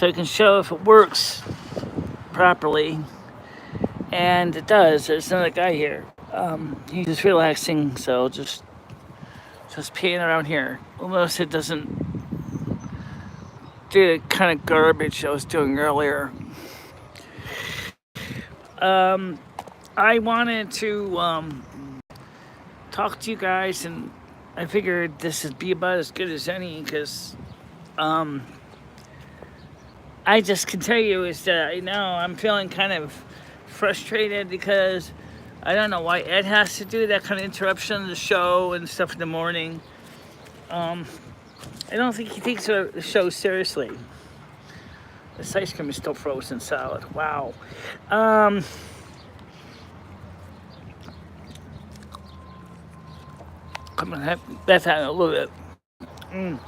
so I can show if it works properly. And it does. There's another guy here. He's just relaxing, so just peeing around here. Unless it doesn't do the kind of garbage I was doing earlier. I wanted to talk to you guys, and I figured this would be about as good as any, because I just can tell you is that I know I'm feeling kind of frustrated because I don't know why Ed has to do that kind of interruption of the show and stuff in the morning. I don't think he takes the show seriously. This ice cream is still frozen solid. Wow. I'm gonna have that in a little bit.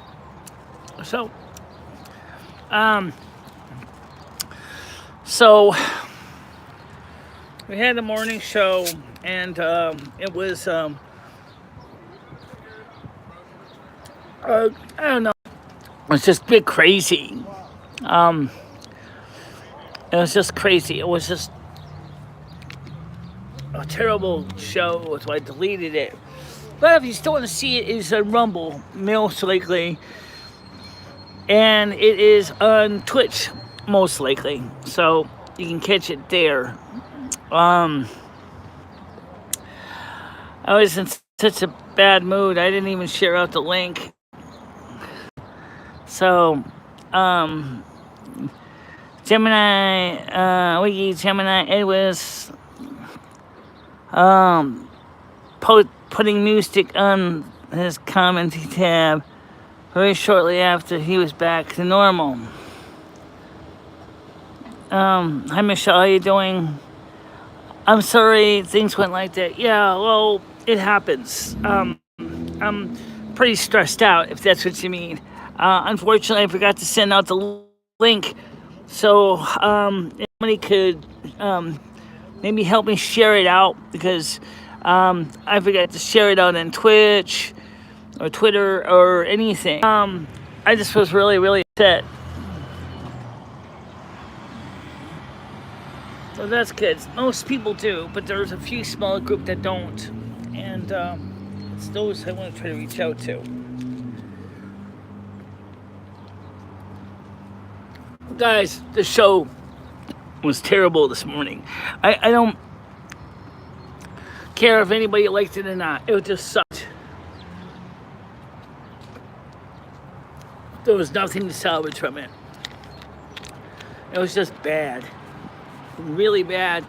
So we had a morning show, and it was I don't know. It was just a bit crazy. It was just crazy. It was just a terrible show, so I deleted it. But if you still want to see it, it's a Rumble, most likely. And it is on Twitch, most likely. So you can catch it there. I was in such a bad mood, I didn't even share out the link. So, Gemini, it was putting music on his commenting tab very shortly after he was back to normal. Hi Michelle, how you doing? I'm sorry things went like that. Yeah, well, it happens. I'm pretty stressed out, if that's what you mean. Unfortunately, I forgot to send out the link, so if somebody could maybe help me share it out, because I forgot to share it out on Twitch or Twitter or anything. I just was really, really upset. So that's good. Most people do, but there's a few small group that don't, and it's those I want to try to reach out to. Guys, the show was terrible this morning. I don't care if anybody liked it or not. It just sucked. There was nothing to salvage from it. It was just bad. Really bad.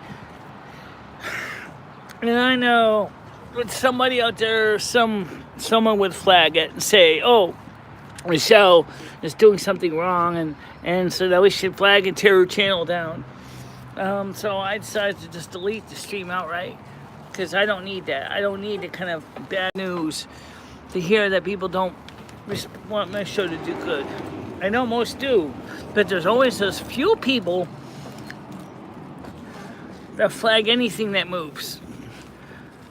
And I know with somebody out there, someone would flag it and say, oh, Michelle is doing something wrong, and so that we should flag and tear her channel down. So I decided to just delete the stream outright, because I don't need that. I don't need the kind of bad news to hear that people don't want my show to do good. I know most do, but there's always those few people that flag anything that moves.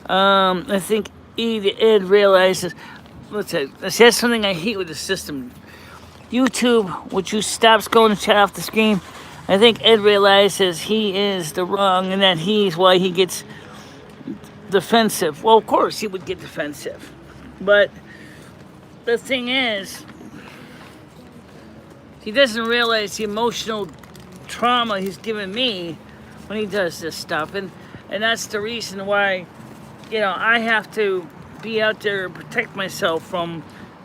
I think Ed realizes. That's something I hate with the system. YouTube, would you stop scrolling and shut off the screen? I think Ed realizes he is the wrong, and that he's why he gets defensive. Well, of course he would get defensive, but the thing is, he doesn't realize the emotional trauma he's given me when he does this stuff, and that's the reason why, I have to be out there and protect myself from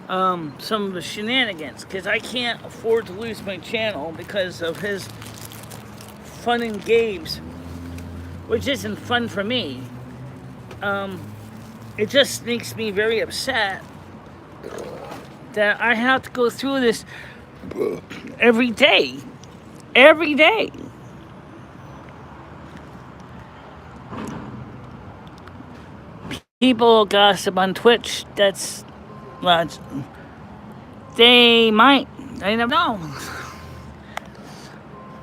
some of the shenanigans, because I can't afford to lose my channel because of his fun and games, which isn't fun for me. It just makes me very upset that I have to go through this every day. People gossip on Twitch. That's, well, they might. I never know.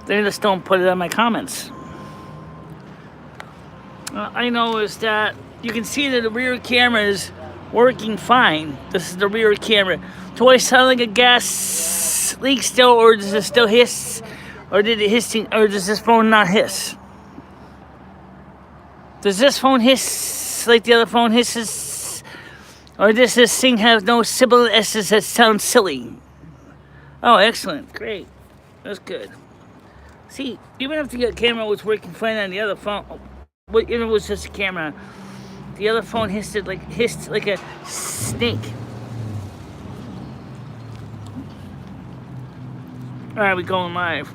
They just don't put it on my comments. I know is that you can see that the rear camera is working fine. This is the rear camera. Do I sound like a gas this leak still, or does it still hiss? Or did it hissing, or does this phone not hiss? Does this phone hiss like the other phone hisses? Or does this thing have no sibilant S's that sound silly? Oh, excellent. Great. That's good. See, even if the camera was working fine on the other phone, even if it was just a camera, the other phone hissed like a snake. Alright, we're going live.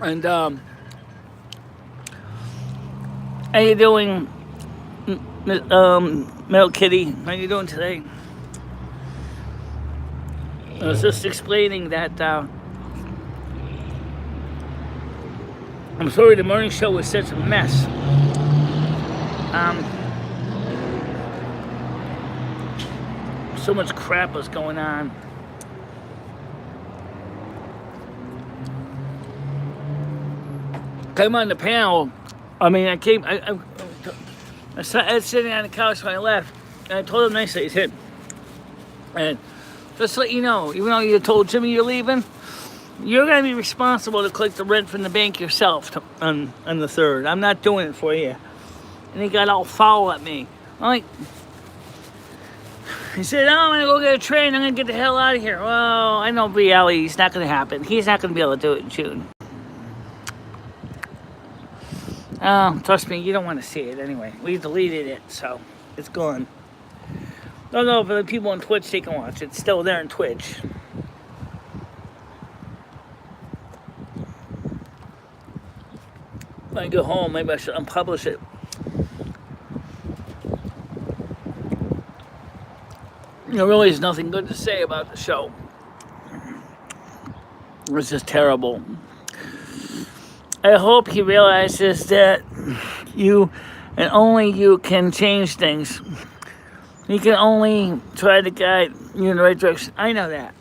And, how you doing, Metal Kitty? How you doing today? I was just explaining that, I'm sorry the morning show was such a mess. So much crap was going on. Came on the panel. I mean, I was sitting on the couch when I left, and I told him nicely, I said, and just to let you know, even though you told Jimmy you're leaving, you're going to be responsible to collect the rent from the bank yourself on the 3rd. I'm not doing it for you. And he got all foul at me. I'm like, he said, oh, I'm going to go get a train. I'm going to get the hell out of here. Well, I know reality is not going to happen. He's not going to be able to do it in June. Trust me, you don't want to see it anyway. We deleted it, so it's gone. Don't know for the people on Twitch, they can watch it. It's still there on Twitch. When I go home, maybe I should unpublish it. There really is nothing good to say about the show. It was just terrible. I hope he realizes that you and only you can change things. He can only try to guide you in the right direction. I know that.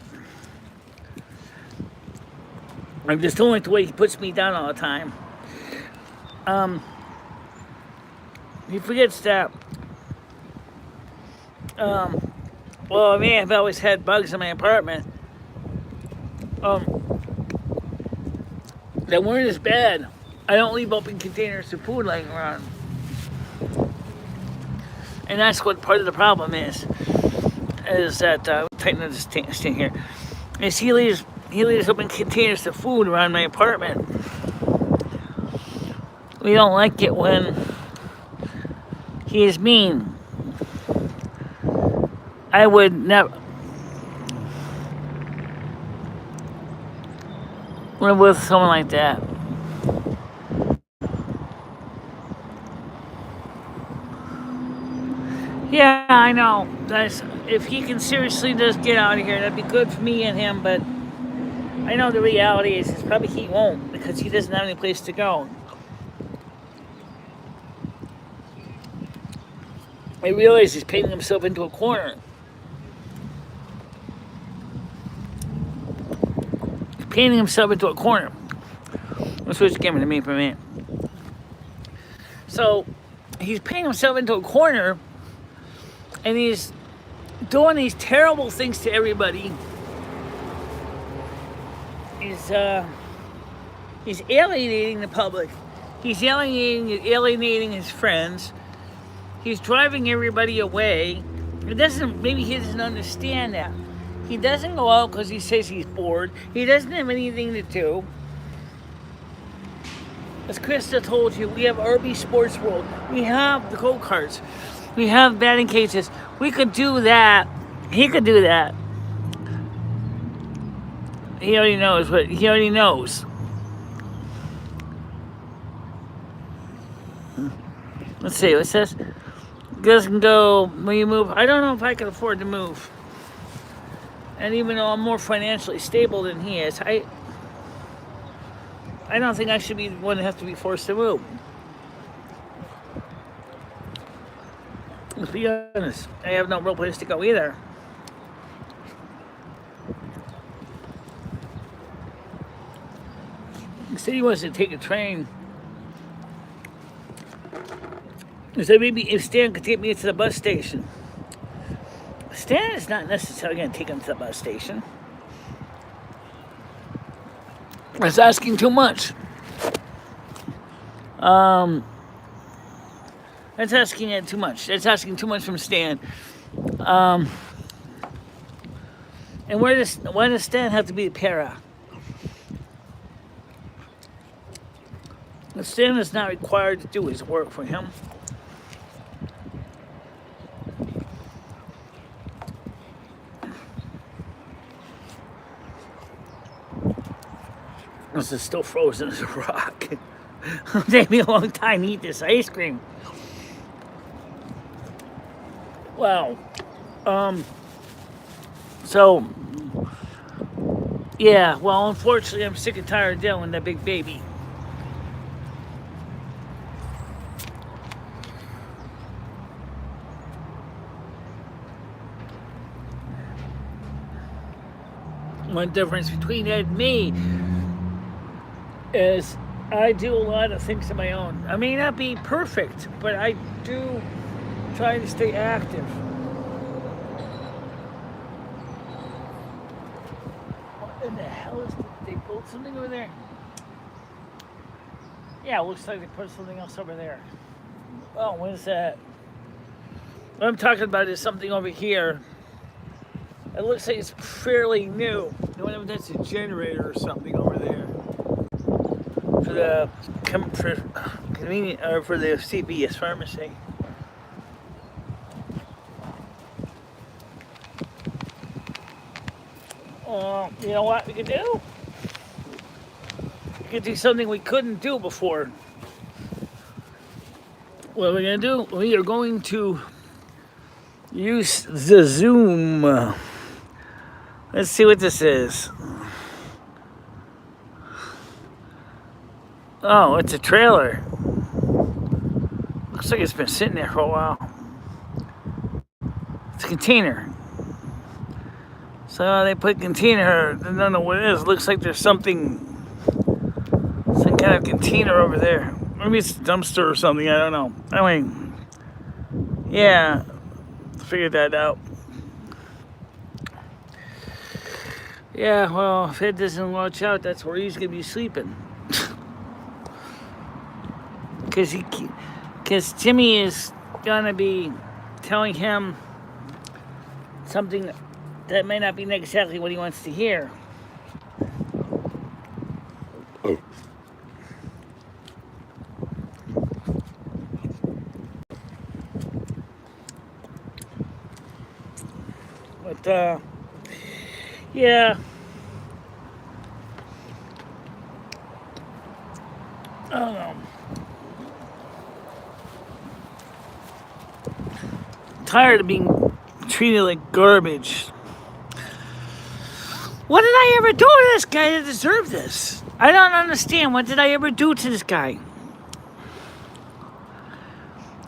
I just don't like the way he puts me down all the time. He forgets that. Well, I mean, I've always had bugs in my apartment. That weren't as bad. I don't leave open containers of food lying around. And that's what part of the problem is that, tighten this thing here, is he leaves open containers of food around my apartment. We don't like it when he is mean. I would never live with someone like that. Yeah, I know. If he can seriously just get out of here, that'd be good for me and him, but I know the reality is probably he won't because he doesn't have any place to go. I realize he's painting himself into a corner. He's painting himself into a corner. Let's switch the camera to me for a minute. So, he's painting himself into a corner, and he's doing these terrible things to everybody. He's alienating the public. He's alienating his friends. He's driving everybody away. Maybe he doesn't understand that. He doesn't go out because he says he's bored. He doesn't have anything to do. As Krista told you, we have RB Sports World. We have the go-karts. We have batting cages. We could do that. He could do that. He already knows what he already knows. Let's see, what's this? Doesn't go when you move. I don't know if I can afford to move. And even though I'm more financially stable than he is, I don't think I should be the one that has to be forced to move. Let's be honest. I have no real place to go either. He said he wants to take a train. He said maybe if Stan could take me to the bus station. Stan is not necessarily going to take him to the bus station. That's asking too much. That's asking it too much. That's asking too much from Stan. And why does Stan have to be a para? Stan is not required to do his work for him. This is still frozen as a rock. It'll take me a long time to eat this ice cream. Wow. So, yeah, well, unfortunately, I'm sick and tired of dealing with that big baby. One difference between Ed and me is I do a lot of things on my own. I may not be perfect, but I do try to stay active. What in the hell is they built something over there? Yeah, it looks like they put something else over there. Oh, what is that? What I'm talking about is something over here. It looks like it's fairly new. I wonder if that's a generator or something over there. For the convenient, or for the CVS pharmacy. You know what we could do? We could do something we couldn't do before. What are we going to do? We are going to use the Zoom. Let's see what this is. Oh, it's a trailer. Looks like it's been sitting there for a while. It's a container. So they put container, I don't know what it is. It looks like there's some kind of container over there. Maybe it's a dumpster or something, I don't know. Anyway, yeah, figured that out. Yeah, well, if Ed doesn't watch out, that's where he's going to be sleeping. Because Jimmy is going to be telling him something that may not be exactly what he wants to hear. Oh. But, yeah. I don't know. I'm tired of being treated like garbage. What did I ever do to this guy to deserve this? I don't understand. What did I ever do to this guy?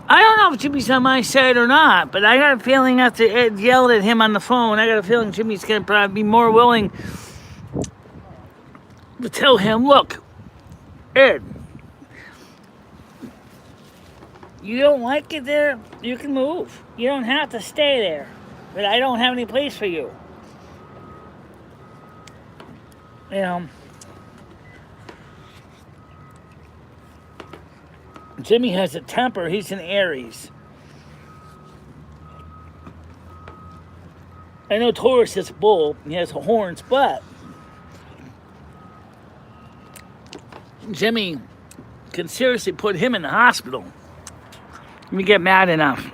I don't know if Jimmy's on my side or not, but I got a feeling after Ed yelled at him on the phone, I got a feeling Jimmy's going to probably be more willing to tell him, look, Ed, you don't like it there, you can move. You don't have to stay there, but I don't have any place for you. You know, Jimmy has a temper. He's an Aries. I know Taurus is a bull. He has horns, but Jimmy can seriously put him in the hospital if you get mad enough.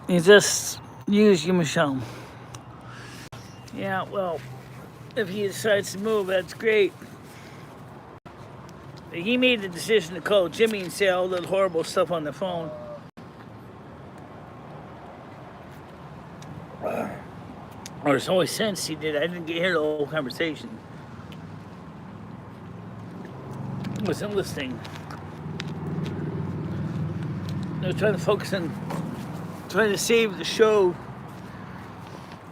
He just use you, Michelle. Yeah, well, if he decides to move, that's great. He made the decision to call Jimmy and say all that horrible stuff on the phone. Or it's always since he did. I didn't hear the whole conversation. I wasn't listening. I was trying to focus on trying to save the show.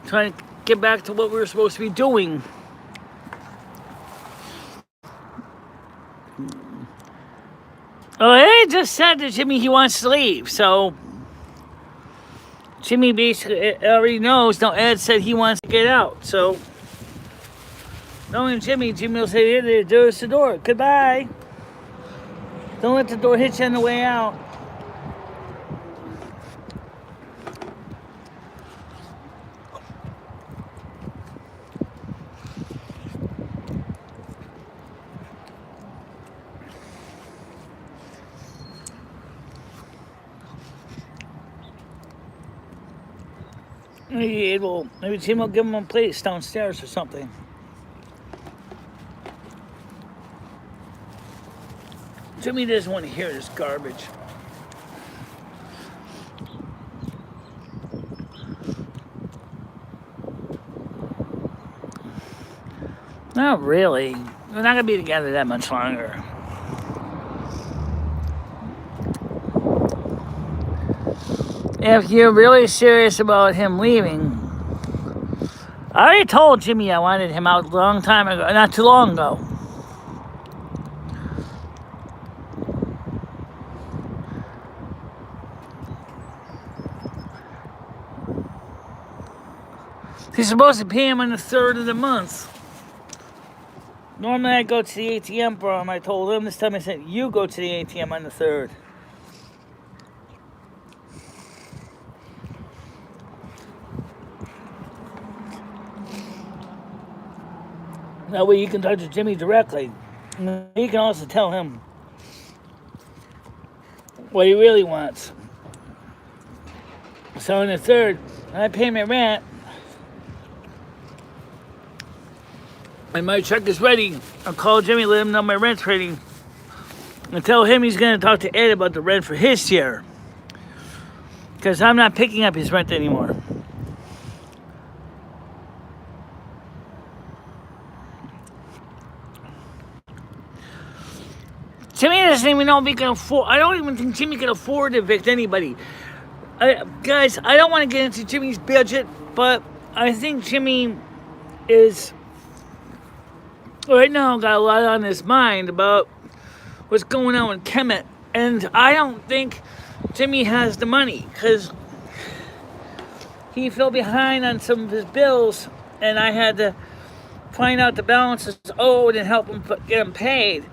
Trying to get back to what we were supposed to be doing. Oh, hey Ed just said to Jimmy he wants to leave, so Jimmy basically already knows. No, Ed said he wants to get out, so knowing Jimmy will say, "Hey, there's the door. Goodbye. Don't let the door hit you on the way out." Maybe Jim will give him a place downstairs or something. Jimmy doesn't want to hear this garbage. Not really. We're not going to be together that much longer. If you're really serious about him leaving, I already told Jimmy I wanted him out a long time ago, not too long ago. He's supposed to pay him on the 3rd of the month. Normally I go to the ATM for him. I told him this time I said, you go to the ATM on the 3rd. That way you can talk to Jimmy directly. You can also tell him what he really wants. So on the 3rd, when I pay my rent, and my check is ready, I'll call Jimmy, let him know my rent's ready, and tell him he's going to talk to Ed about the rent for his share. Because I'm not picking up his rent anymore. Jimmy doesn't even know if he can afford. I don't even think Jimmy can afford to evict anybody. Guys, I don't want to get into Jimmy's budget, but I think Jimmy is right now got a lot on his mind about what's going on with Kemet, and I don't think Jimmy has the money because he fell behind on some of his bills, and I had to find out the balances owed and help him get them paid.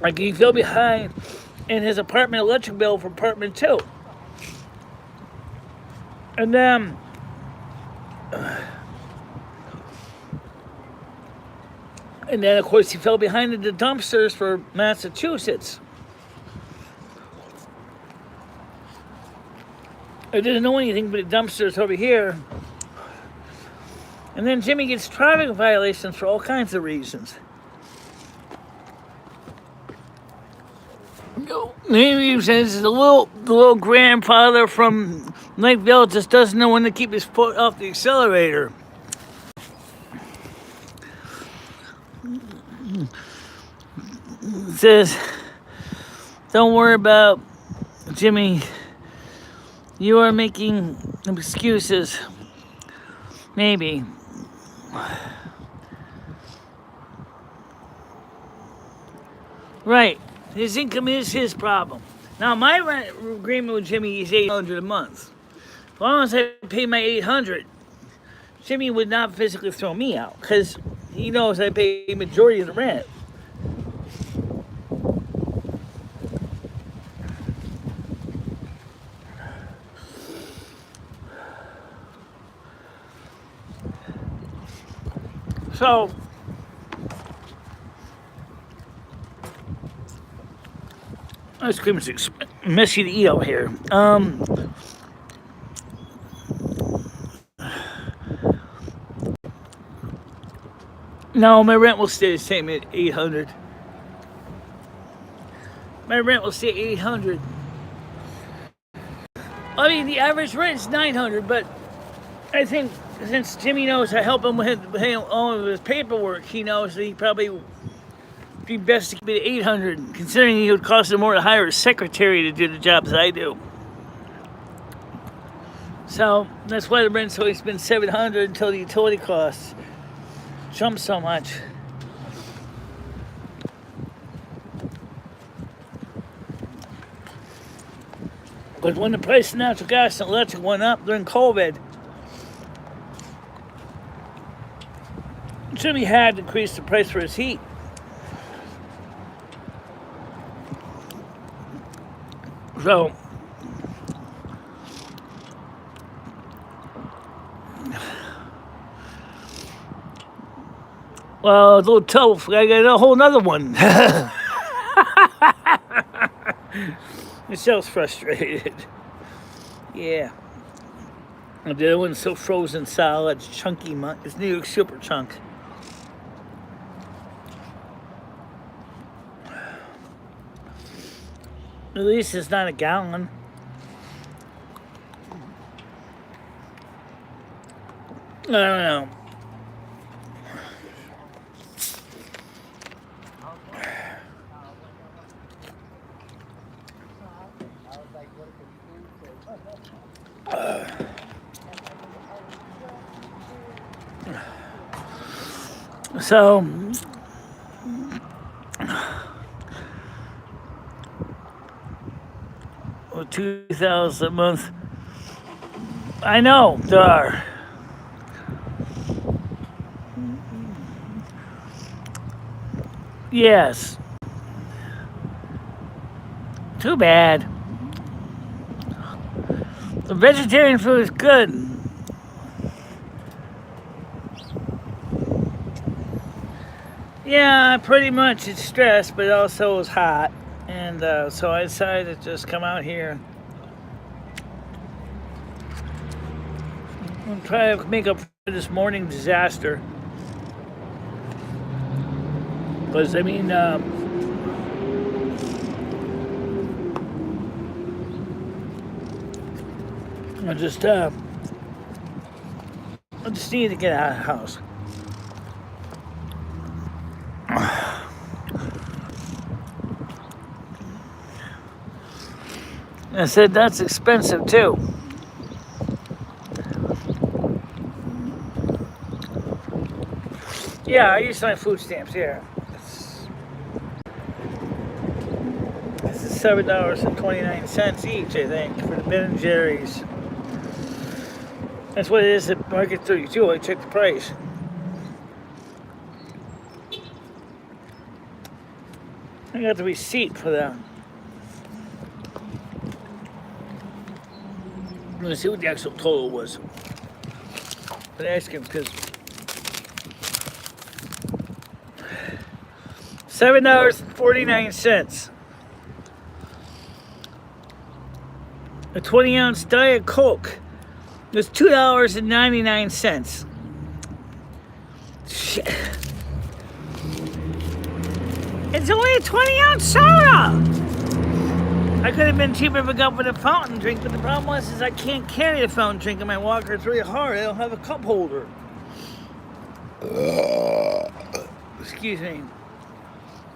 Like he fell behind in his apartment electric bill for apartment 2. And then of course he fell behind in the dumpsters for Massachusetts. I didn't know anything but the dumpsters over here. And then Jimmy gets traffic violations for all kinds of reasons. Maybe he says the little grandfather from Lakeville just doesn't know when to keep his foot off the accelerator. Says, don't worry about Jimmy. You are making excuses. Maybe. Right. His income is his problem. Now, my rent agreement with Jimmy is $800 a month. As long as I pay my $800, Jimmy would not physically throw me out because he knows I pay the majority of the rent. So, ice cream is messy to eat out here. No, my rent will stay the same at $800. My rent will stay $800. I mean, the average rent is $900, but I think since Jimmy knows I help him with all of his paperwork, he knows that he probably would be best to keep it at $800, considering it would cost him more to hire a secretary to do the jobs I do. So that's why the rent's always been $700 until the utility costs jump so much. But when the price of natural gas and electric went up during COVID, Jimmy had to increase the price for his heat. So, well, it's a little tough. I got a whole nother one. Michelle's frustrated. Yeah. The other one's so frozen solid, it's chunky. It's New York Super Chunk. At least it's not a gallon. I don't know. So, $2,000 a month. I know there are. Yes. Too bad. The vegetarian food is good. Yeah, pretty much it's stress, but it also was hot. And so I decided to just come out here and try to make up for this morning disaster. Because, I mean, I just need to get out of the house. I said, that's expensive too. Yeah, I use my food stamps, yeah. This is $7.29 each, I think, for the Ben & Jerry's. That's what it is at Market 32. I checked the price. I got the receipt for that. I'm gonna see what the actual total was. But ask him because $7.49. A 20-ounce Diet Coke was $2.99. Shit. It's only a 20-ounce soda. I could have been cheaper if I got with a fountain drink, but the problem was is I can't carry a fountain drink in my walker. It's really hard. I don't have a cup holder. Excuse me.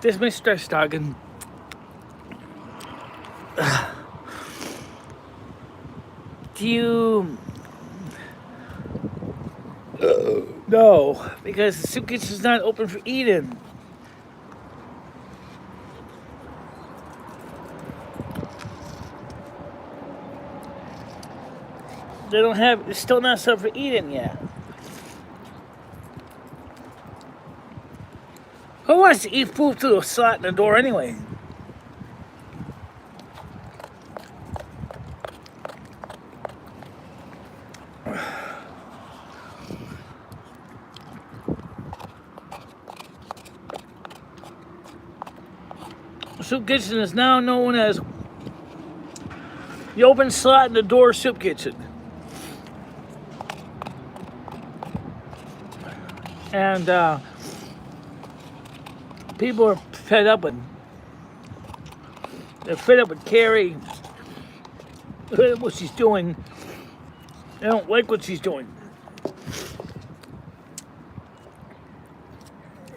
This is my stress talking. Do you... No, because the soup kitchen is not open for eating. They don't have, it's still not set for eating yet. Who wants to eat food through a slot in the door anyway? Soup kitchen is now known as the open slot in the door soup kitchen. And people are fed up with. They're fed up with Carrie. Fed up with what she's doing. They don't like what she's doing.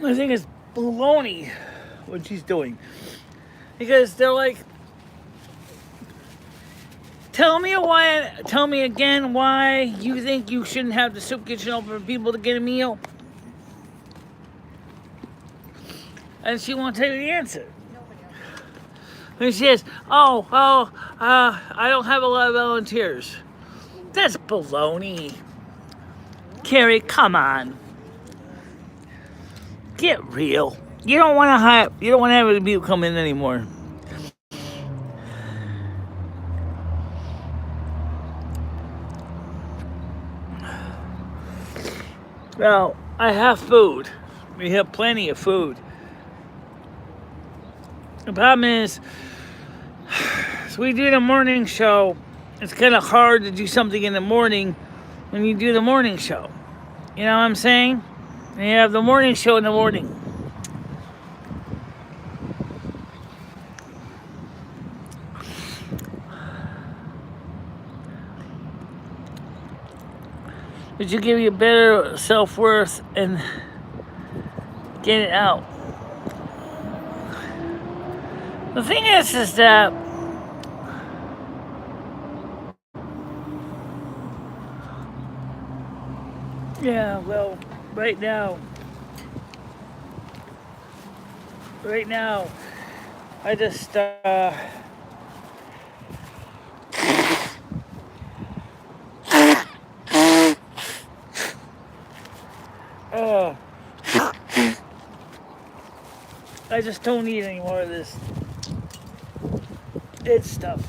I think it's baloney what she's doing, because they're like, tell me again why you think you shouldn't have the soup kitchen open for people to get a meal. And she won't tell you the answer. And she says, I don't have a lot of volunteers. That's baloney. Carrie, come on. Get real. You don't want to have any people come in anymore. Well, I have food. We have plenty of food. The problem is, so we do the morning show. It's kind of hard to do something in the morning when you do the morning show. You know what I'm saying? And you have the morning show in the morning. Would you give you better self-worth and get it out? The thing is that yeah, well, right now, I just I just don't need any more of this dead stuff.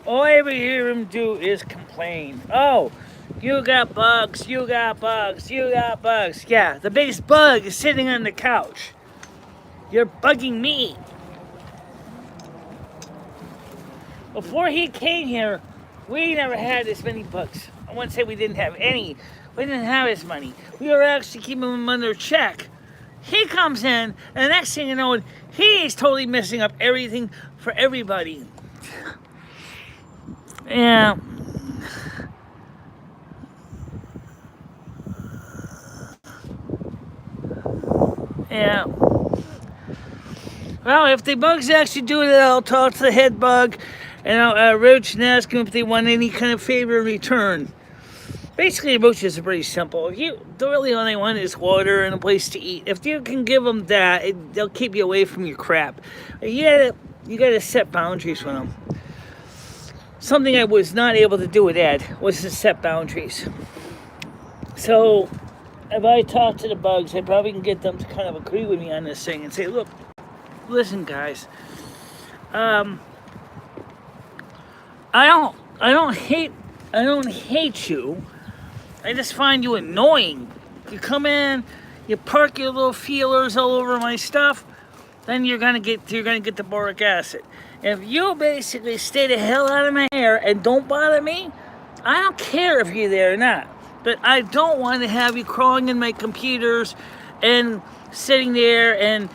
All I ever hear him do is complain. Oh, you got bugs, you got bugs, you got bugs. Yeah, the biggest bug is sitting on the couch. You're bugging me. Before he came here, we never had this many bugs. I wouldn't say we didn't have any. We didn't have as many. We were actually keeping them under check. He comes in, and the next thing you know, he's totally messing up everything for everybody. Yeah. Yeah. Well, if the bugs actually do it, I'll talk to the head bug, and I'll roach and ask them if they want any kind of favor in return. Basically, roaches are pretty simple. The really only one is water and a place to eat. If you can give them that, they'll keep you away from your crap. You gotta set boundaries with them. Something I was not able to do with Ed was to set boundaries. So, if I talk to the bugs, I probably can get them to kind of agree with me on this thing and say, look, listen, guys, I don't hate you. I just find you annoying. You come in, you park your little feelers all over my stuff, then you're gonna get the boric acid. If you basically stay the hell out of my hair and don't bother me, I don't care if you're there or not. But I don't want to have you crawling in my computers and sitting there and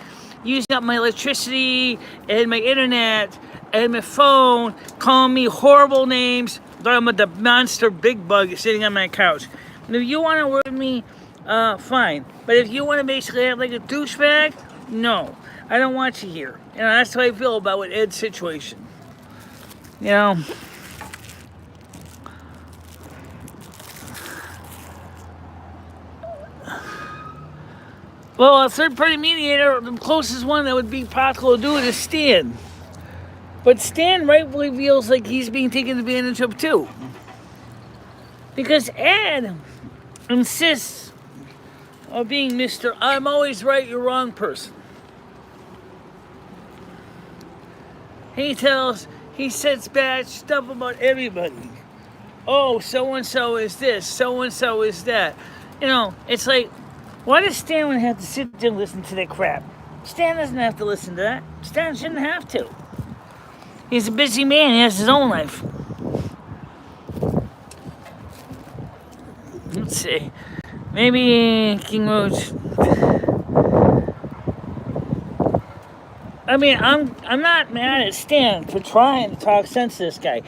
using up my electricity and my internet and my phone, calling me horrible names. I'm the monster big bug sitting on my couch. And if you want to work with me, fine. But if you want to basically have like a douchebag, no. I don't want you here. You know, that's how I feel about with Ed's situation. You know. Well, a third-party mediator, the closest one that would be possible to do it is Stan. But Stan rightfully feels like he's being taken advantage of too. Because Ed insists on being Mr. I'm always right, you're wrong person. He says bad stuff about everybody. Oh, so-and-so is this, so-and-so is that. You know, it's like, why does Stan have to sit there and listen to that crap? Stan doesn't have to listen to that. Stan shouldn't have to. He's a busy man. He has his own life. Let's see. Maybe King Roach. I mean, I'm not mad at Stan for trying to talk sense to this guy.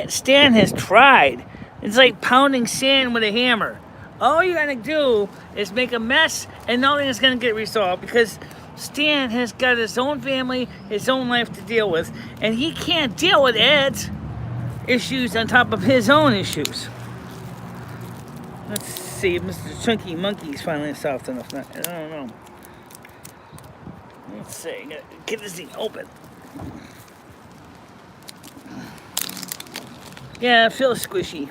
Stan has tried. It's like pounding sand with a hammer. All you're gonna do is make a mess, and nothing is gonna get resolved because Stan has got his own family, his own life to deal with, and he can't deal with Ed's issues on top of his own issues. Let's see if Mr. Chunky Monkey's finally soft enough. I don't know. Let's see. Gotta get this thing open. Yeah, it feels squishy.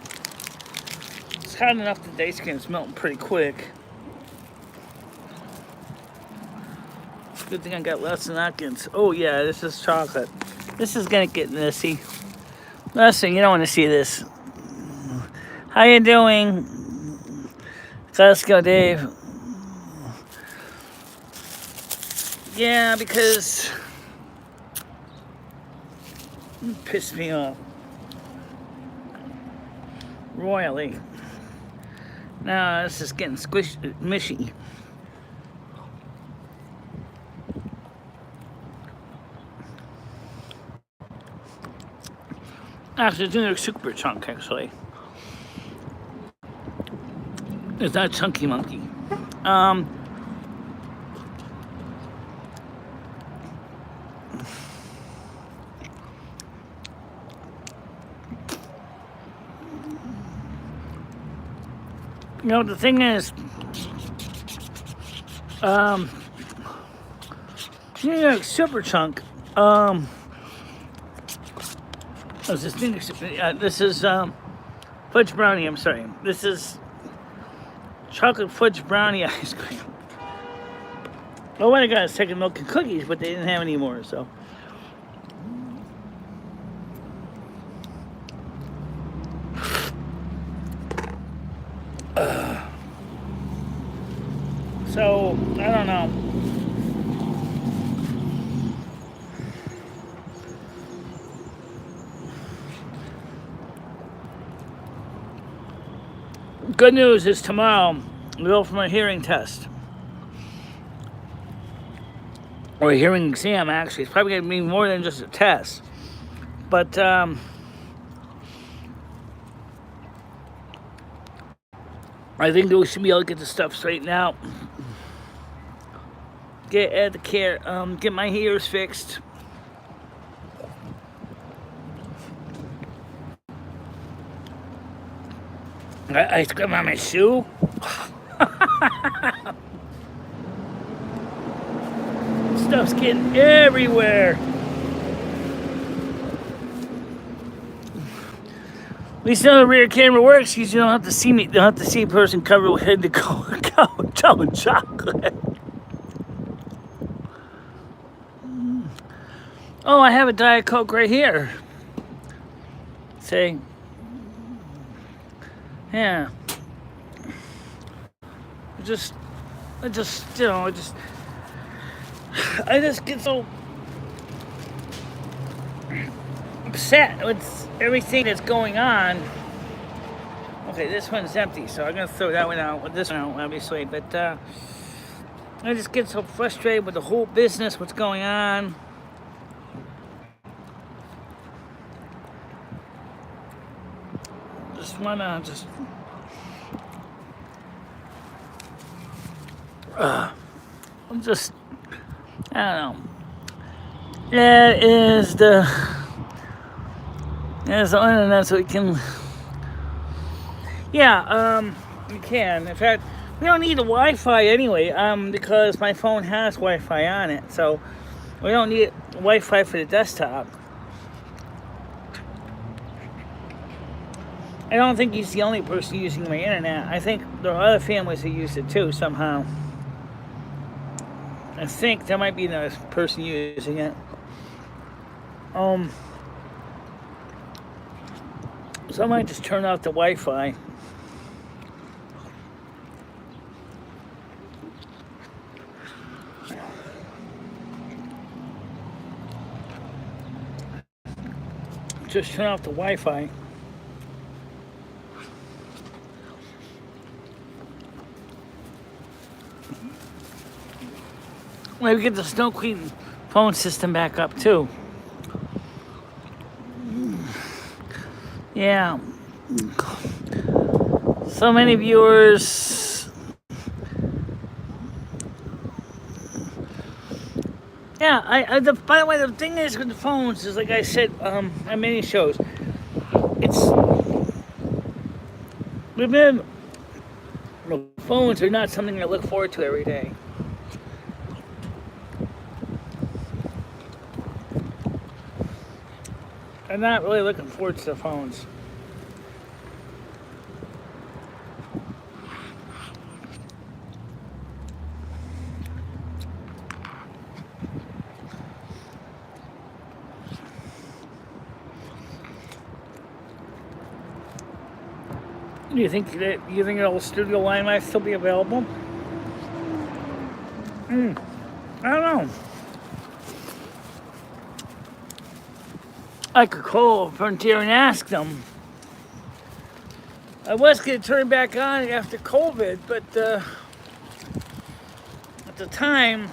It's hot enough that the ice cream's melting pretty quick. Good thing I got lots of napkins. Oh yeah, this is chocolate. This is gonna get messy. Listen, you don't want to see this. How you doing? Let's go, Dave. Yeah, because it pissed me off royally. Now this is getting squishy, mushy. Actually, it's a super chunk, actually. It's not chunky monkey. You know, the thing is, New York super chunk, this is fudge brownie, I'm sorry. This is chocolate fudge brownie ice cream. Oh, I got a second milk and cookies, but they didn't have any more, so. So, I don't know. Good news is tomorrow we go for my hearing test. Or a hearing exam, actually. It's probably going to be more than just a test. But, I think that we should be able to get the stuff straightened out. Get the care, get my ears fixed. I scraped on my shoe. Stuff's getting everywhere. At least now the rear camera works because you don't have to see me. You don't have to see a person covered with head to toe chocolate. Oh, I have a Diet Coke right here. See? Yeah. I just get so upset with everything that's going on. Okay, this one's empty, so I'm gonna throw that one out with this one out, obviously. But I just get so frustrated with the whole business, what's going on. I don't know. That is the internet, so we can. Yeah, you can. In fact, we don't need the Wi-Fi anyway. Because my phone has Wi-Fi on it, so we don't need Wi-Fi for the desktop. I don't think he's the only person using my internet. I think there are other families who use it too somehow. I think there might be another person using it. So I might just turn off the Wi-Fi. Just turn off the Wi-Fi. Maybe get the Snow Queen phone system back up too. Yeah. So many viewers. Yeah, by the way, the thing is with the phones is, like I said on many shows, phones are not something I look forward to every day. I'm not really looking forward to the phones. Do you think the old studio line might still be available? I don't know. I could call Frontier and ask them. I was going to turn back on after COVID, but at the time,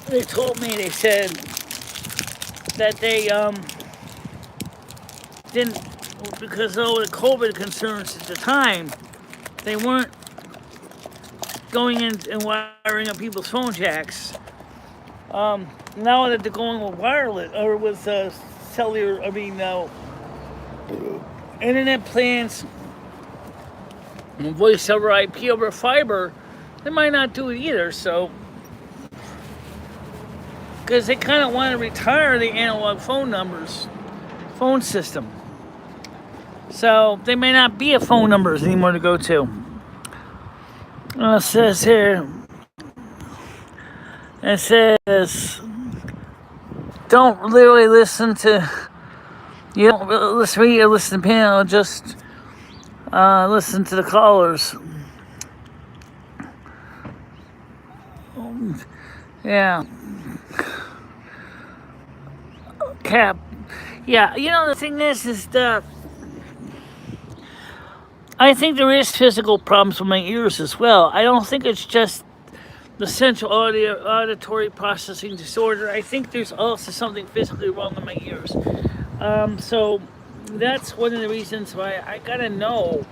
they said that they didn't, because of the COVID concerns at the time, they weren't going in and wiring up people's phone jacks. Now that they're going with wireless, or with cellular, internet plans, voice over IP over fiber, they might not do it either, so, because they kind of want to retire the analog phone system. So they may not be a phone numbers anymore to go to. It says here, don't literally listen to, you don't read or listen to panel, just listen to the callers. Yeah. Cap. Yeah, the thing is that I think there is physical problems with my ears as well. I don't think it's just the central auditory processing disorder. I think there's also something physically wrong with my ears. So that's one of the reasons why I gotta know.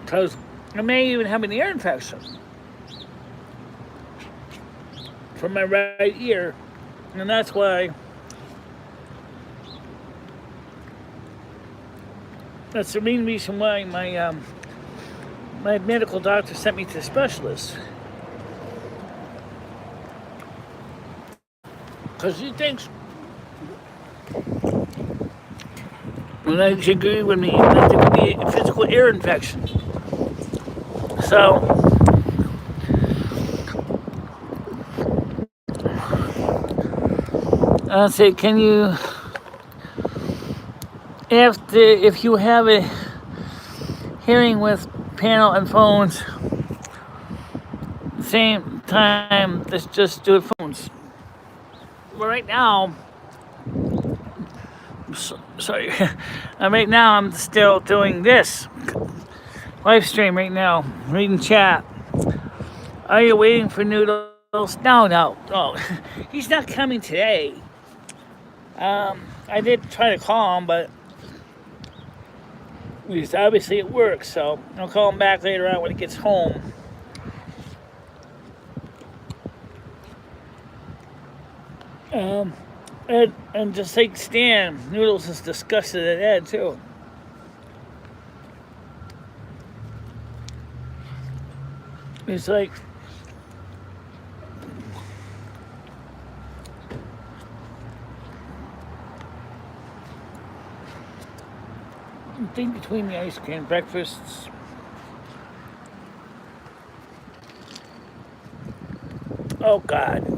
Because I may even have an ear infection from my right ear, and that's why. That's the main reason why my medical doctor sent me to a specialist. Because he thinks, and I agree with me, that there could be a physical ear infection. So, I say, can you, if you have a hearing with panel and phones, same time, let's just do it phones. But right now, sorry, right now I'm still doing this live stream right now, reading chat. Are you waiting for Noodles? No. He's not coming today. I did try to call him, but he's obviously at work, so I'll call him back later on when he gets home. And just like Stan, Noodles is disgusted at Ed too. It's like, I think between the ice cream breakfasts, oh God.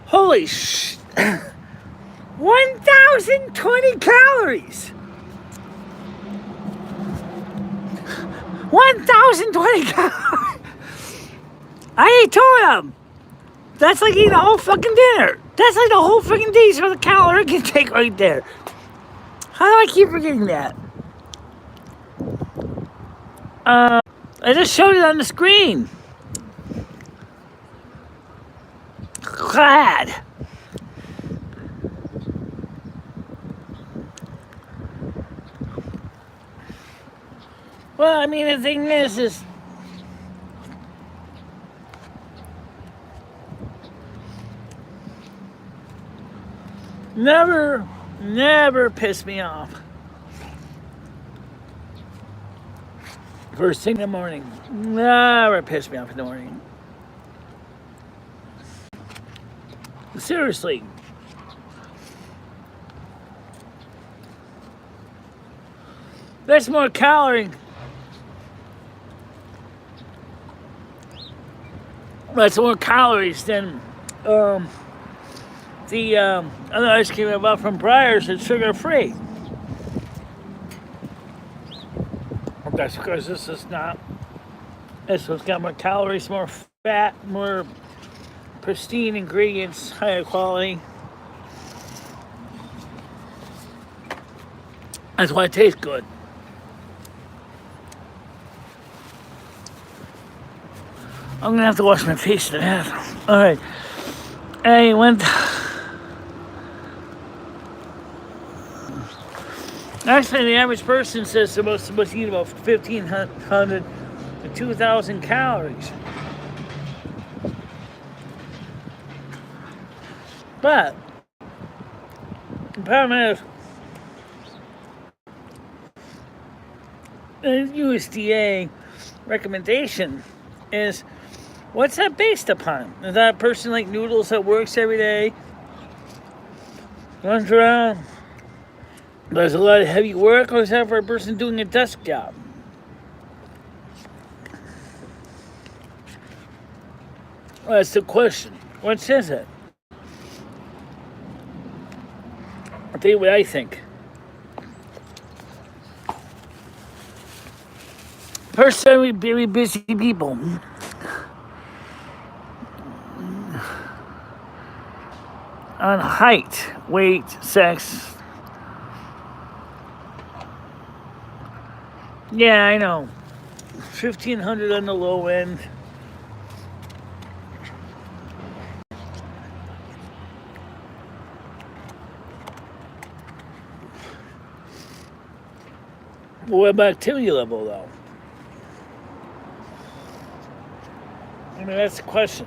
Holy sh! 1,020 calories! 1,020 calories! I told him! That's like eating a whole fucking dinner! That's like the whole fucking day's worth of calorie intake right there! How do I keep forgetting that? I just showed it on the screen. God. Well, I mean, the thing is never piss me off. First thing in the morning. Never piss me off in the morning. Seriously. That's more calorie. That's more calories than the other ice cream I bought from Breyers that's sugar-free. That's because this is not. This one's got more calories, more fat, more pristine ingredients, higher quality. That's why it tastes good. I'm gonna have to wash my face to death. All right. I went. Actually, the average person says they're supposed to eat about 1,500 to 2,000 calories. But the problem is, the USDA recommendation is, what's that based upon? Is that a person like Noodles that works every day, runs around, does a lot of heavy work, or is that for a person doing a desk job? Well, that's the question. What says it? I'll tell you what I think. First, we very busy people. On height, weight, sex. Yeah, I know. 1,500 on the low end. What about activity level, though? I mean, that's the question.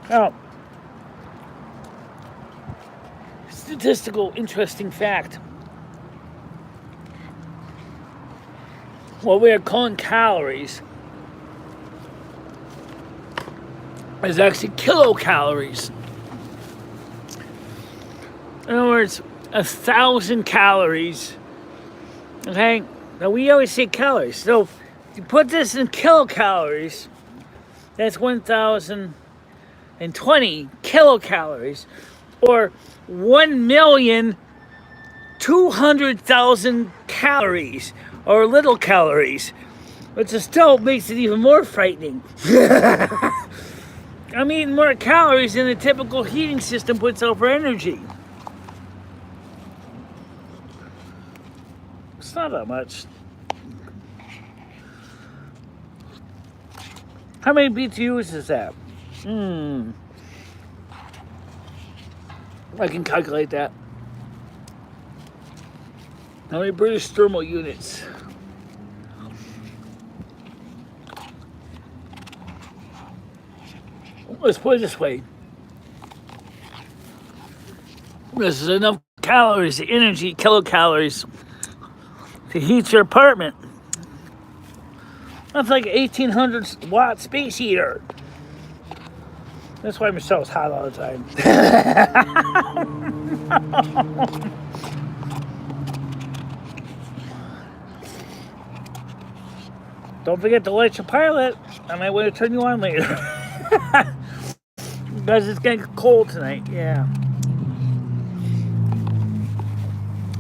Now, statistical interesting fact. What we are calling calories is actually kilocalories. In other words, 1,000 calories. Okay? Now we always say calories. So if you put this in kilocalories, that's 1,020 kilocalories, or 1,200,000 calories, or little calories, which still makes it even more frightening. I'm eating more calories than a typical heating system puts out for energy. It's not that much. How many BTUs is that? I can calculate that. How many British thermal units? Let's put it this way. This is enough calories, energy, kilocalories, to heat your apartment. That's like an 1,800 watt space heater. That's why Michelle's hot all the time. Don't forget to light your pilot. I might want to turn you on later. Because it's getting cold tonight, yeah.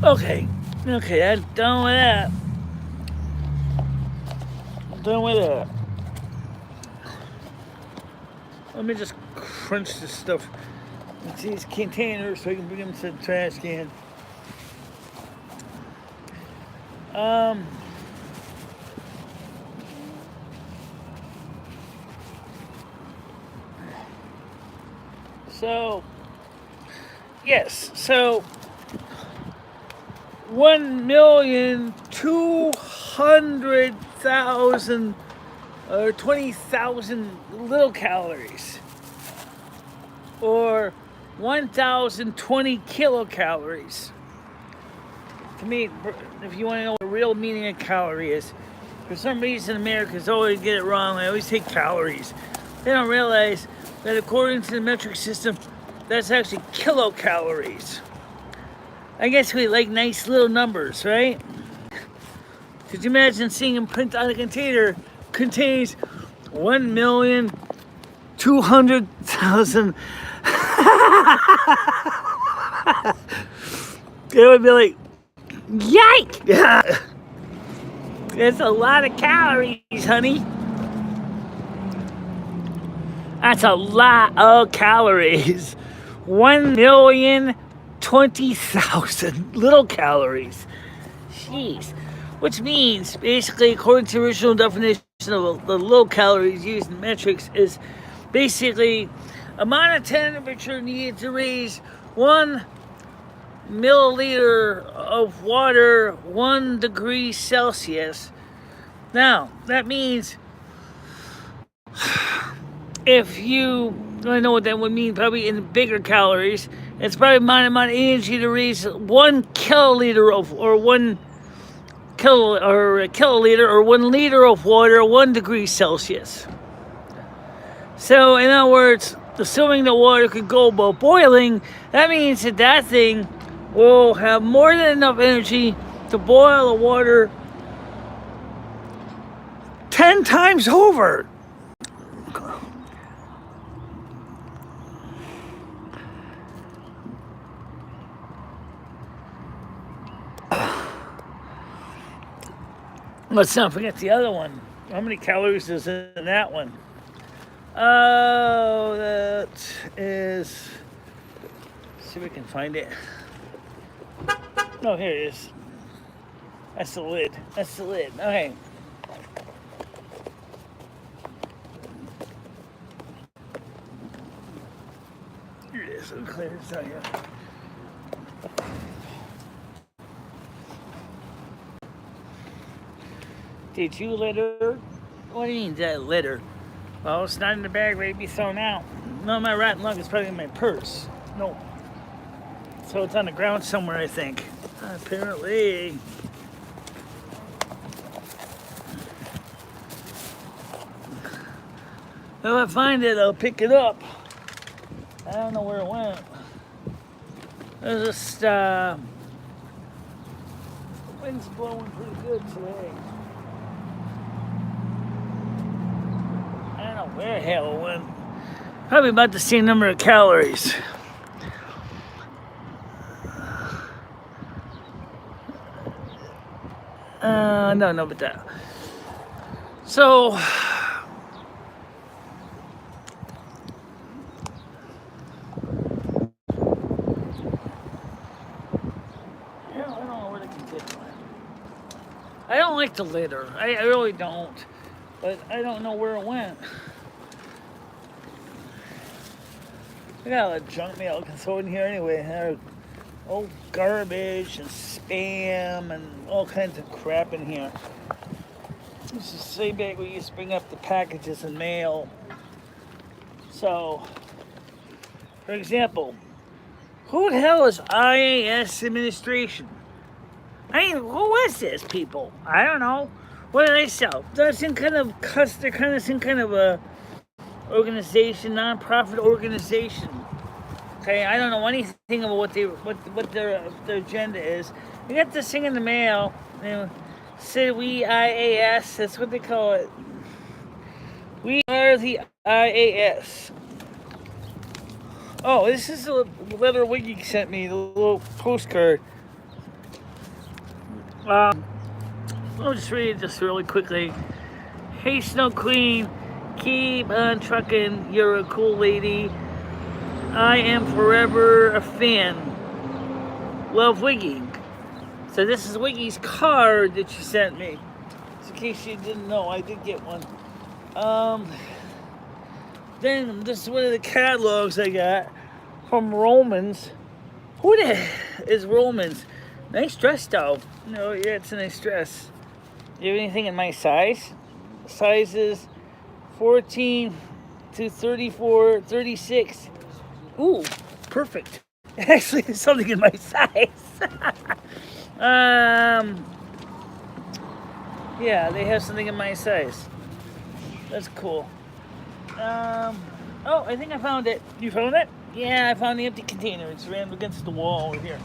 Okay, I'm done with that. Let me just crunch this stuff into these containers so I can bring them to the trash can. So 1,200,000 or 20,000 little calories, or 1,020 kilocalories. to me, if you want to know what the real meaning of calorie is, for some reason Americans always get it wrong. They always say calories. They don't realize that according to the metric system, that's actually kilocalories. I guess we like nice little numbers, right? Could you imagine seeing them print on a container contains 1,200,000? It would be like, yike! Yeah. That's a lot of calories, honey. That's a lot of calories. 1,020,000 little calories. Jeez. Which means, basically, according to the original definition of the low calories used in metrics, is basically amount of temperature needed to raise 1 milliliter of water 1 degree Celsius. Now, that means if you, I know what that would mean, probably in bigger calories, it's probably the amount of energy to raise 1 kiloliter of, or 1 kiloliter, or 1 liter of water 1 degree Celsius. So, in other words, assuming the water could go above boiling, that means that that thing will have more than enough energy to boil the water 10 times over. Let's not forget the other one. How many calories is in that one? Oh, that is... Let's see if we can find it. Oh, here it is. That's the lid. That's the lid. Okay. Here it is. Let me clear this out here. Did you litter? What do you mean, that litter? Well, it's not in the bag ready to be thrown out. No, my rotten luck is probably in my purse. No. So it's on the ground somewhere, I think. Apparently. If I find it, I'll pick it up. I don't know where it went. There's just, the wind's blowing pretty good today. I don't know where the hell it went. Probably about the same number of calories. No, but that. So, I don't know where to continue. I don't like the litter. I really don't. But I don't know where it went. I got a lot of junk mail thrown in here anyway. Old garbage and spam and all kinds of crap in here. This is the same bag we used to bring up the packages and mail. So, for example, who the hell is IAS administration? I mean, who is this, people? I don't know. What do they sell? They're some kind of some kind of a organization, non-profit organization. Okay, I don't know anything about what their agenda is. We got this thing in the mail. Say we IAS. That's what they call it. We are the IAS. Oh, this is the letter Wiggy sent me. The little postcard. I'll just read this really quickly. Hey, Snow Queen, keep on trucking. You're a cool lady. I am forever a fan. Love Wiggy. So this is Wiggy's card that she sent me. So in case you didn't know, I did get one. Then this is one of the catalogs I got from Romans. Who the hell is Romans? Nice dress though. No, yeah, it's a nice dress. Do you have anything in my size? Sizes 14 to 34, 36. Ooh, perfect. Actually, there's something in my size. Um, yeah, they have something in my size. That's cool. Oh, I think I found it. You found it? Yeah, I found the empty container. It's rammed against the wall over here.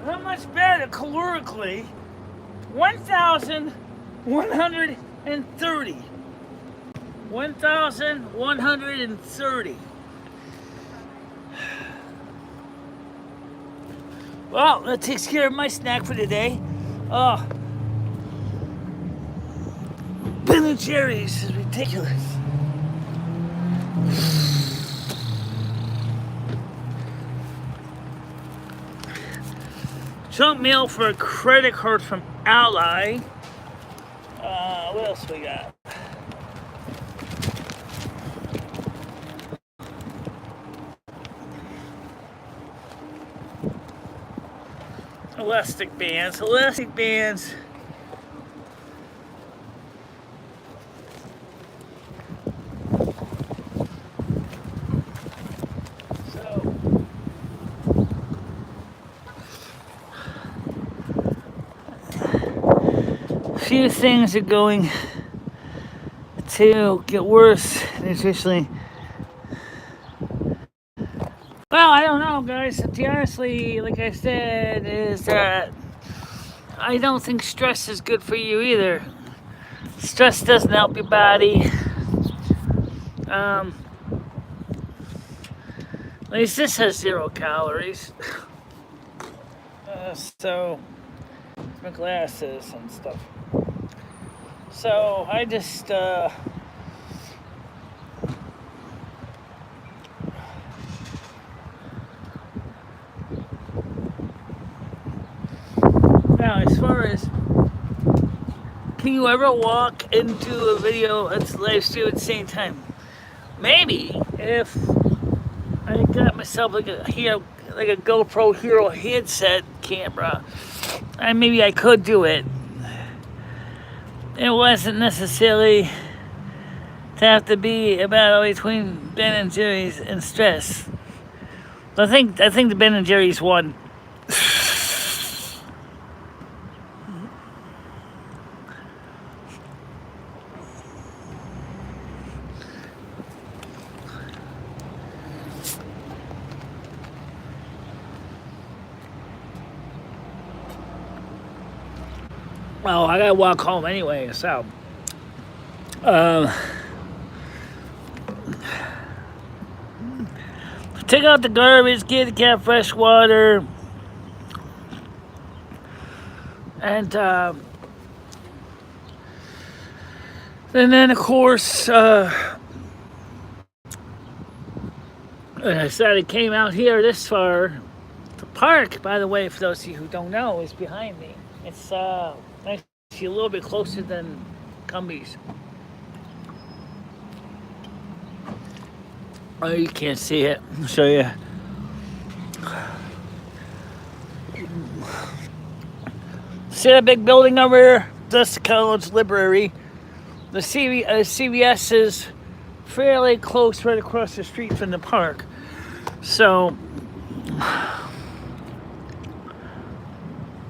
How much better calorically? 1,130. 1,130. Well, that takes care of my snack for today. Oh, Ben & Jerry's is ridiculous. Junk mail for a credit card from Ally. What else we got? Elastic bands. So, a few things are going to get worse nutritionally. Well, I don't know, guys. Honestly, like I said, is that I don't think stress is good for you either. Stress doesn't help your body. At least this has 0 calories. So, my glasses and stuff. So, I just, now, as far as, can you ever walk into a video that's live stream at the same time? Maybe, if I got myself like a GoPro Hero headset camera, and maybe I could do it. It wasn't necessarily to have to be a battle between Ben & Jerry's and stress. I think the Ben & Jerry's won. Well, I gotta walk home anyway, so. Take out the garbage, get the cat fresh water, and then of course, and I said I came out here this far. The park, by the way, for those of you who don't know, is behind me. It's actually a little bit closer than Cumbies. Oh, you can't see it. I'll show you. See that big building over here? That's the college library. The CVS is fairly close, right across the street from the park. So,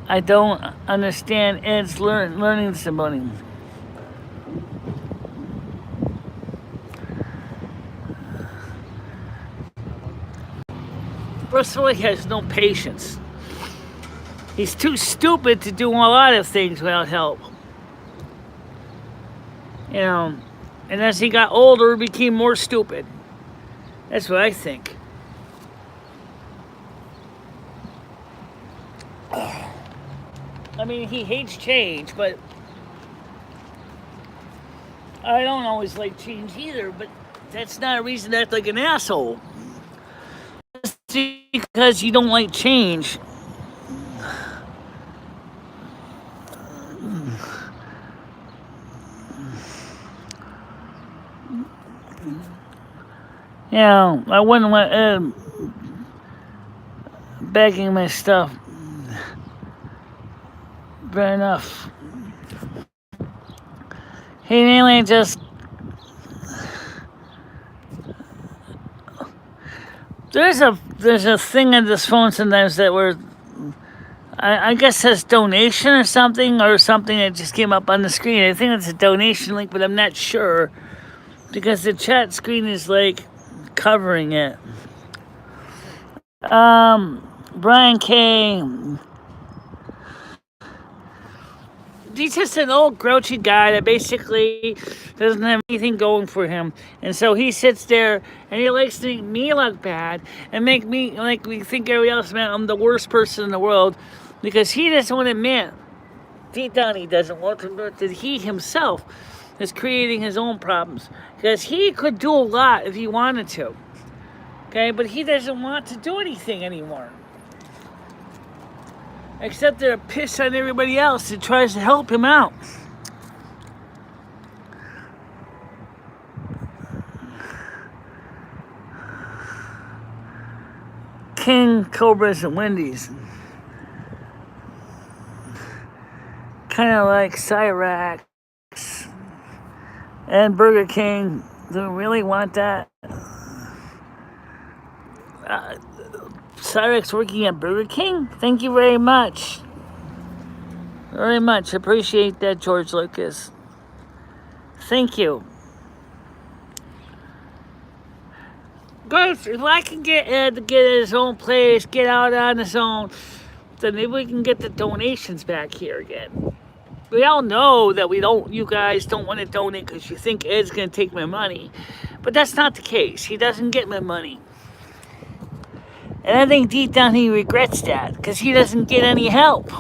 I don't understand Ed's learning disability. First of all, he has no patience. He's too stupid to do a lot of things without help. You know, and as he got older, he became more stupid. That's what I think. I mean, he hates change, but I don't always like change either, but that's not a reason to act like an asshole. Because you don't like change. Yeah, I wouldn't let Ed begging my stuff. Fair enough. he mainly just... There's a thing on this phone sometimes that where I guess says donation or something that just came up on the screen. I think it's a donation link, but I'm not sure because the chat screen is like covering it. Brian K. He's just an old grouchy guy that basically doesn't have anything going for him. And so he sits there and he likes to make me look bad and make me like we think everybody else, man, I'm the worst person in the world because he doesn't want to admit, deep down he doesn't want to admit that he himself is creating his own problems. Because he could do a lot if he wanted to. Okay, but he doesn't want to do anything anymore. Except to piss on everybody else that tries to help him out. King, Cobras, and Wendy's. Kind of like Cyrax and Burger King. Do we really want that? Cyrex working at Burger King? Thank you very much. Very much. Appreciate that, George Lucas. Thank you. Guys, if I can get Ed to get his own place, get out on his own, then maybe we can get the donations back here again. We all know that you guys don't want to donate because you think Ed's going to take my money. But that's not the case. He doesn't get my money. And I think deep down he regrets that because he doesn't get any help.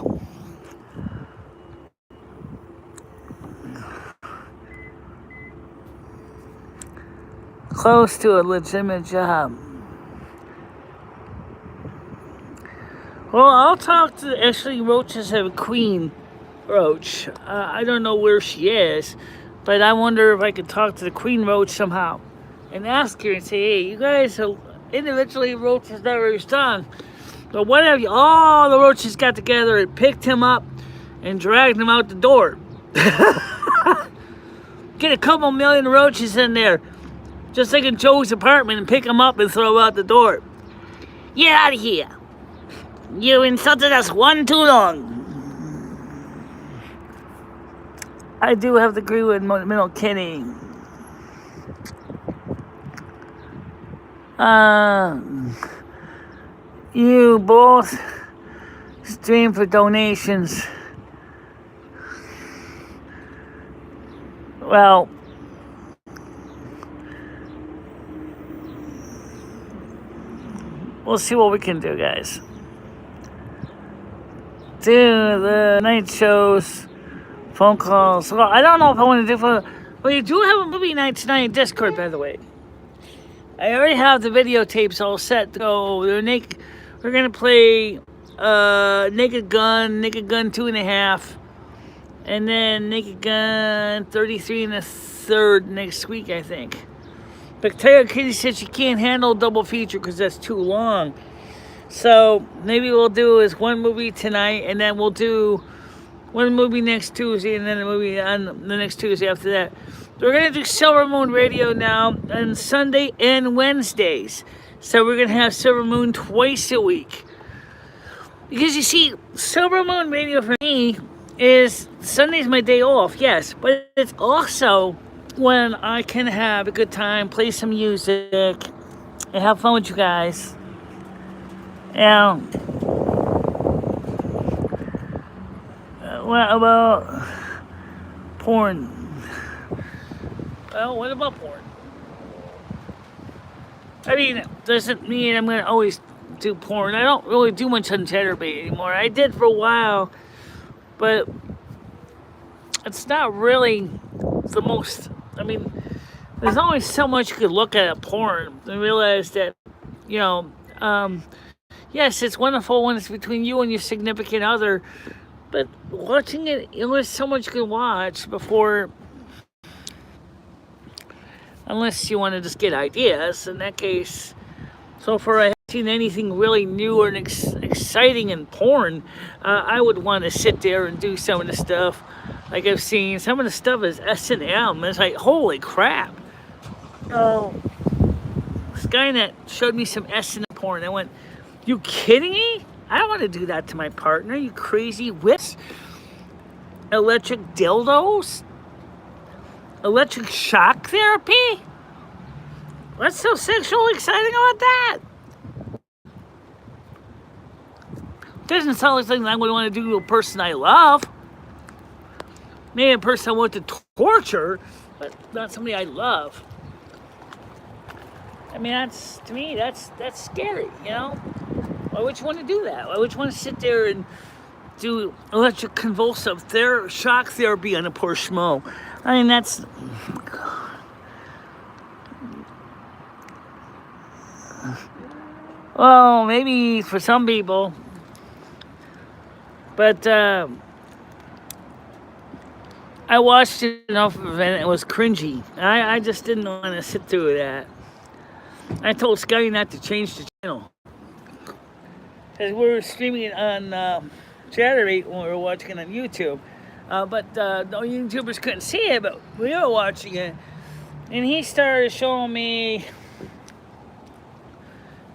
Close to a legitimate job. Well, I'll talk to... Actually, roaches have a queen roach. I don't know where she is, but I wonder if I could talk to the queen roach somehow and ask her and say, hey, you guys are... Individually, roaches not very strong. But what if all the roaches got together and picked him up and dragged him out the door? Get a couple million roaches in there, just like in Joe's apartment, and pick him up and throw him out the door. Get out of here. You insulted us one too long. I do have to agree with Middle Kenny. You both stream for donations. Well, we'll see what we can do, guys. Do the night shows, phone calls. Well, I don't know if I want to do well, you do have a movie night tonight in Discord, by the way. I already have the videotapes all set to go. We're going to play Naked Gun 2.5, and then Naked Gun 33 1/3 next week, I think. But Tiger Kitty said she can't handle double feature because that's too long. So maybe we'll do is one movie tonight, and then we'll do one movie next Tuesday, and then a movie on the next Tuesday after that. We're going to do Silvermoon Radio now on Sunday and Wednesdays. So we're going to have Silvermoon twice a week. Because you see, Silvermoon Radio for me is Sunday's my day off, yes. But it's also when I can have a good time, play some music, and have fun with you guys. And what about porn? Well, what about porn? I mean, doesn't mean I'm going to always do porn. I don't really do much on Chatterbait anymore. I did for a while, but it's not really the most... I mean, there's only so much you could look at porn and realize that, yes, it's wonderful when it's between you and your significant other, but watching it, there's so much you can watch before... Unless you want to just get ideas. In that case, so far I haven't seen anything really new or exciting in porn. I would want to sit there and do some of the stuff Like I've seen some of the stuff is S&M. It's like, holy crap. Oh, Skynet showed me some S&M porn. I went, you kidding me? I don't want to do that to my partner, you crazy whips. Electric dildos? Electric shock therapy? What's so sexually exciting about that? Doesn't sound like something I would want to do to a person I love. Maybe a person I want to torture, but not somebody I love. I mean, to me, that's scary, you know? Why would you want to do that? Why would you want to sit there and do electric convulsive shock therapy on a poor schmo? I mean, that's... Well, maybe for some people. But I watched enough of it and it was cringy. I just didn't want to sit through that. I told Scotty not to change the channel. Because we were streaming it on Saturday when we were watching it on YouTube. But the YouTubers couldn't see it, but we were watching it. And he started showing me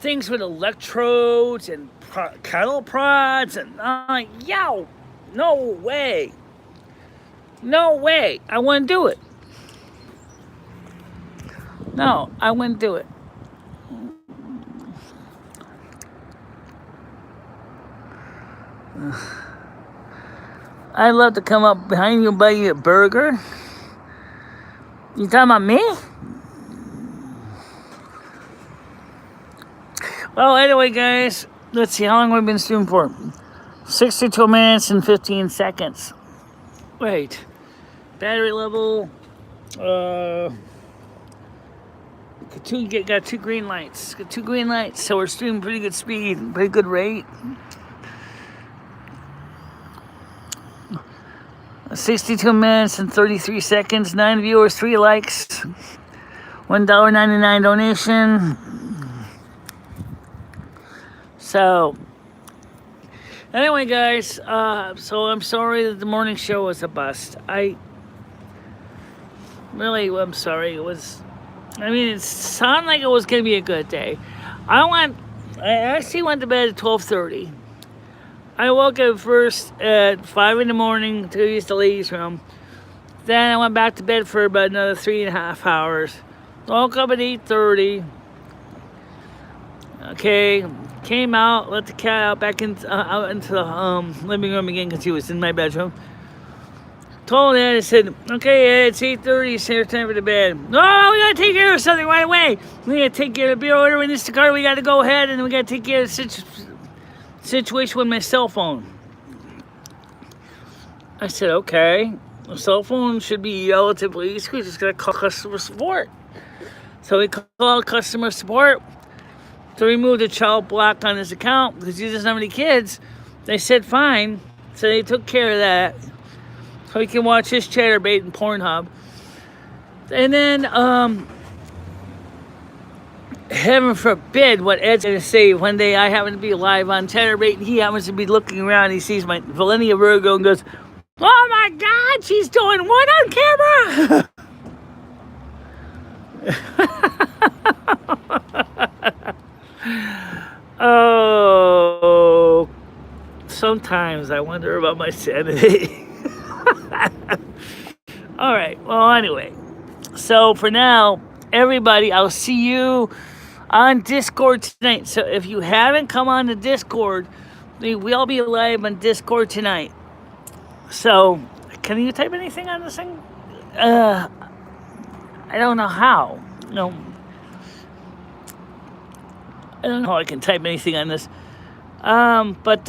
things with electrodes and cattle prods. And I'm like, yo, no way. No way. I wouldn't do it. No, I wouldn't do it. I'd love to come up behind you and buy you a burger. You talking about me? Well, anyway, guys, let's see how long we've been streaming for. 62 minutes and 15 seconds. Wait. Battery level. Got two green lights. Got two green lights, so we're streaming pretty good speed, pretty good rate. 62 minutes and 33 seconds, 9 viewers, 3 likes, $1.99 donation. So, anyway, guys, so I'm sorry that the morning show was a bust. I'm sorry. It sounded like it was going to be a good day. I actually went to bed at 12:30. I woke up first at 5 in the morning to use the ladies' room. Then I went back to bed for about another 3.5 hours. Woke up at 8:30. Okay, came out, let the cat out back out into the living room again because he was in my bedroom. Told Ed, I said, okay, Ed, it's 8:30, it's time for the bed. No, we gotta take care of something right away. We gotta take care of the beer order in Instacart. We gotta go ahead and we gotta take care of the situation with my cell phone. I said, okay, the cell phone should be relatively easy. We just gotta call customer support. So we called customer support to remove the child block on his account because he doesn't have any kids. They said fine, so they took care of that. So he can watch his Chatterbait and Pornhub. And then, heaven forbid what Ed's going to say one day I happen to be live on Chatterbait and he happens to be looking around. He sees my Valenia Virgo and goes, oh my God, she's doing what on camera? Oh, sometimes I wonder about my sanity. All right, well, anyway, so for now, everybody, I'll see you on Discord tonight. So if you haven't come on the Discord, we will be live on Discord tonight. So can you type anything on this thing? I don't know how. No, I don't know how I can type anything on this. But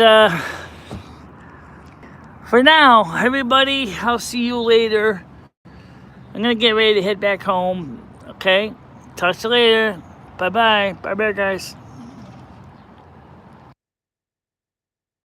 for now, everybody, I'll see you later. I'm going to get ready to head back home. Okay? Talk to you later. Bye-bye. Bye-bye, guys.